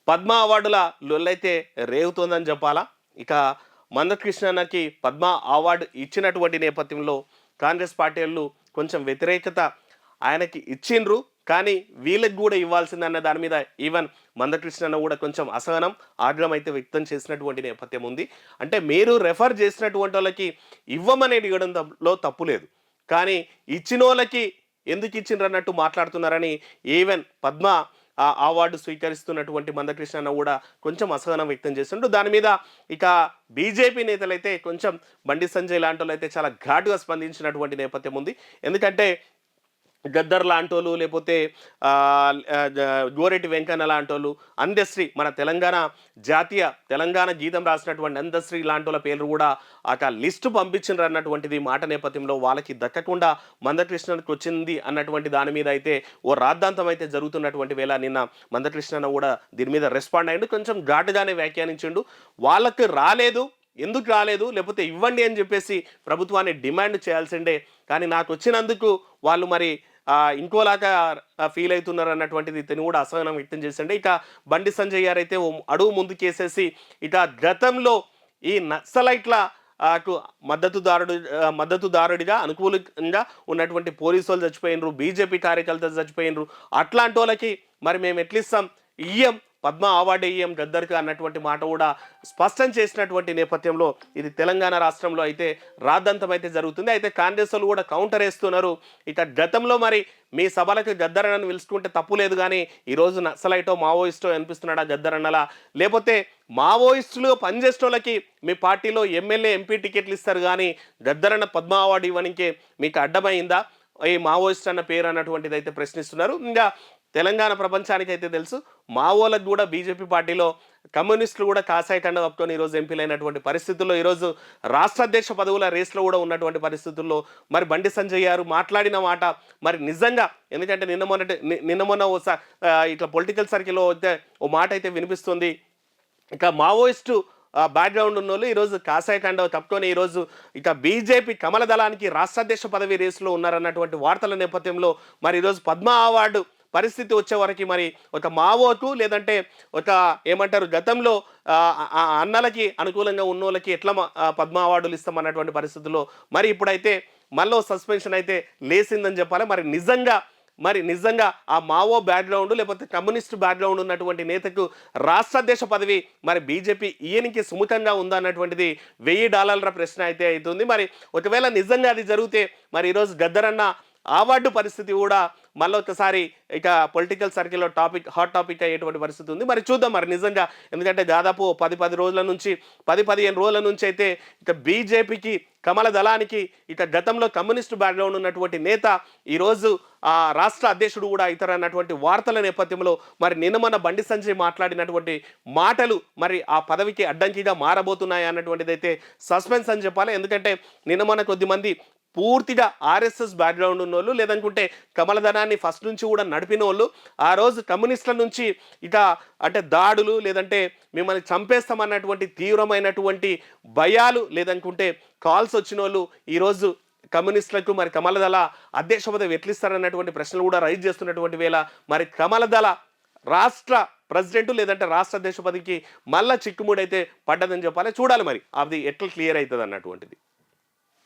పద్మ అవార్డుల లొల్లైతే రేగుతోందని చెప్పాలా. ఇక మందకృష్ణన్నకి పద్మ అవార్డు ఇచ్చినటువంటి నేపథ్యంలో కాంగ్రెస్ పార్టీ వాళ్ళు కొంచెం వ్యతిరేకత ఆయనకి ఇచ్చిండ్రు. కానీ వీళ్ళకి కూడా ఇవ్వాల్సిందన్న దాని మీద ఈవెన్ మందకృష్ణన్న కూడా కొంచెం అసహనం ఆగ్రహం అయితే వ్యక్తం చేసినటువంటి నేపథ్యం ఉంది. అంటే మీరు రెఫర్ చేసినటువంటి వాళ్ళకి ఇవ్వమని అడగడంలో తప్పు లేదు, కానీ ఇచ్చిన వాళ్ళకి ఎందుకు ఇచ్చిండ్రు అన్నట్టు మాట్లాడుతున్నారని ఈవెన్ పద్మ ఆ అవార్డు స్వీకరిస్తున్నటువంటి మందకృష్ణ కూడా కొంచెం అసహనం వ్యక్తం చేస్తుండ్రు. దాని మీద ఇక బీజేపీ నేతలైతే కొంచెం బండి సంజయ్ లాంటి వాళ్ళు అయితే చాలా ఘాటుగా స్పందించినటువంటి నేపథ్యం ఉంది. ఎందుకంటే గద్దర్ లాంటోళ్ళు, లేకపోతే గోరెటి వెంకన్న లాంటోళ్ళు, అందశ్రీ మన తెలంగాణ గీతం రాసినటువంటి అందశ్రీ లాంటోళ్ళ పేర్లు కూడా ఆ లిస్టు పంపించిండ్రు అన్నటువంటిది మాట నేపథ్యంలో వాళ్ళకి దక్కకుండా మందకృష్ణకి వచ్చింది అన్నటువంటి దాని మీద అయితే ఓ రాద్ధాంతం అయితే జరుగుతున్నటువంటి వేళ నిన్న మందకృష్ణ కూడా దీని మీద రెస్పాండ్ అయ్యిండు. కొంచెం ఘాటుగానే వ్యాఖ్యానించిండు. వాళ్ళకి రాలేదు, ఎందుకు రాలేదు, లేకపోతే ఇవ్వండి అని చెప్పేసి ప్రభుత్వాన్ని డిమాండ్ చేయాల్సిందే, కానీ నాకు వచ్చినందుకు వాళ్ళు మరి ఇంకోలాగా ఫీల్ అవుతున్నారు అన్నటువంటిది ఇతను కూడా అసహనం వ్యక్తం చేసిండే. ఇక బండి సంజయ్ గారు అయితే అడుగు ముందుకేసేసి ఇక గతంలో ఈ నక్సలైట్ల మద్దతుదారుడిగా అనుకూలంగా ఉన్నటువంటి పోలీసు వాళ్ళు చచ్చిపోయినరు, బీజేపీ కార్యకర్తలు చచ్చిపోయినరు, అట్లాంటి వాళ్ళకి మరి మేము ఎట్లిస్తాం, ఇయ్యం, పద్మ అవార్డు ఇయ్యం గద్దర్కి అన్నటువంటి మాట కూడా స్పష్టం చేసినటువంటి నేపథ్యంలో ఇది తెలంగాణ రాష్ట్రంలో అయితే రాద్ధాంతం అయితే జరుగుతుంది. అయితే కాంగ్రెస్ వాళ్ళు కూడా కౌంటర్ వేస్తున్నారు. ఇక గతంలో మరి మీ సభలకు గద్దరన్నను పిలుచుకుంటే తప్పు లేదు, కానీ ఈరోజు నక్సలైటో మావోయిస్టో అనిపిస్తున్నాడా గద్దరన్నలా, లేకపోతే మావోయిస్టులు పనిచేసే వాళ్ళకి మీ పార్టీలో ఎమ్మెల్యే ఎంపీ టికెట్లు ఇస్తారు, కానీ గద్దరన్న పద్మ అవార్డు ఇవ్వడానికి మీకు అడ్డమైందా ఈ మావోయిస్ట్ అన్న పేరు అన్నటువంటిది అయితే ప్రశ్నిస్తున్నారు. ఇంకా తెలంగాణ ప్రపంచానికి అయితే తెలుసు, మావోలకు కూడా బీజేపీ పార్టీలో కమ్యూనిస్టులు కూడా కాసాయి కండ కప్పుకొని ఈరోజు ఎంపీలైనటువంటి పరిస్థితుల్లో, ఈరోజు రాష్ట్ర అధ్యక్ష పదవుల రేస్లో కూడా ఉన్నటువంటి పరిస్థితుల్లో మరి బండి సంజయ్ గారు మాట్లాడిన మాట మరి నిజంగా, ఎందుకంటే నిన్న మొన్న ఇట్లా పొలిటికల్ సర్కిల్లో అయితే ఓ మాట అయితే వినిపిస్తుంది. ఇక మావోయిస్టు బ్యాక్గ్రౌండ్ ఉన్న వాళ్ళు ఈరోజు కాసాయి కండవ కప్పుకొని ఈరోజు ఇక బీజేపీ కమల దళానికి రాష్ట్ర అధ్యక్ష పదవి రేసులో ఉన్నారన్నటువంటి వార్తల నేపథ్యంలో మరి ఈరోజు పద్మ అవార్డు పరిస్థితి వచ్చే వరకు మరి ఒక మావోకు, లేదంటే ఒక ఏమంటారు గతంలో అన్నలకి అనుకూలంగా ఉన్న వాళ్ళకి ఎట్లా పద్మ అవార్డులు ఇస్తామన్నటువంటి పరిస్థితుల్లో మరి ఇప్పుడైతే మళ్ళీ సస్పెన్షన్ అయితే లేసిందని చెప్పాలి. మరి నిజంగా ఆ మావో బ్యాక్గ్రౌండ్ లేకపోతే కమ్యూనిస్ట్ బ్యాక్గ్రౌండ్ ఉన్నటువంటి నేతకు రాష్ట్ర అధ్యక్ష పదవి మరి బీజేపీ ఈయనకి సుముఖంగా ఉందా అన్నటువంటిది $1000 ప్రశ్న అయితే అవుతుంది. మరి ఒకవేళ నిజంగా అది జరిగితే మరి ఈరోజు గద్దరన్న అవార్డు పరిస్థితి కూడా మళ్ళీ ఒకసారి ఇక పొలిటికల్ సర్కిల్లో హాట్ టాపిక్ అయ్యేటువంటి పరిస్థితి ఉంది. మరి చూద్దాం మరి నిజంగా, ఎందుకంటే దాదాపు 10-15 రోజుల నుంచి 10-15 రోజుల నుంచి అయితే ఇక బీజేపీకి కమల దళానికి ఇక గతంలో కమ్యూనిస్టు బ్యాక్గ్రౌండ్ ఉన్నటువంటి నేత ఈరోజు రాష్ట్ర అధ్యక్షుడు కూడా ఇతరన్నటువంటి వార్తల నేపథ్యంలో మరి నిన్న మన బండి సంజయ్ మాట్లాడినటువంటి మాటలు మరి ఆ పదవికి అడ్డంకిగా మారబోతున్నాయి అన్నటువంటిది అయితే సస్పెన్స్ అని చెప్పాలి. ఎందుకంటే నిన్న మన కొద్దిమంది పూర్తిగా ఆర్ఎస్ఎస్ బ్యాక్గ్రౌండ్ ఉన్నోళ్ళు, లేదనుకుంటే కమలదనాన్ని ఫస్ట్ నుంచి కూడా నడిపిన వాళ్ళు ఆ రోజు కమ్యూనిస్టుల నుంచి ఇక అంటే దాడులు, లేదంటే మిమ్మల్ని చంపేస్తామన్నటువంటి తీవ్రమైనటువంటి భయాలు, లేదనుకుంటే కాల్స్ వచ్చిన వాళ్ళు ఈరోజు కమ్యూనిస్టులకు మరి కమలదళ అధ్యక్ష పదవి ఎట్లిస్తారన్నటువంటి ప్రశ్నలు కూడా రైజ్ చేస్తున్నటువంటి వేళ మరి కమలదళ రాష్ట్ర ప్రెసిడెంట్ లేదంటే రాష్ట్ర అధ్యక్ష పదవికి మళ్ళా చిక్కుముడైతే పడ్డదని చెప్పాలి. చూడాలి మరి అది ఎట్లా క్లియర్ అవుతుంది అన్నటువంటిది.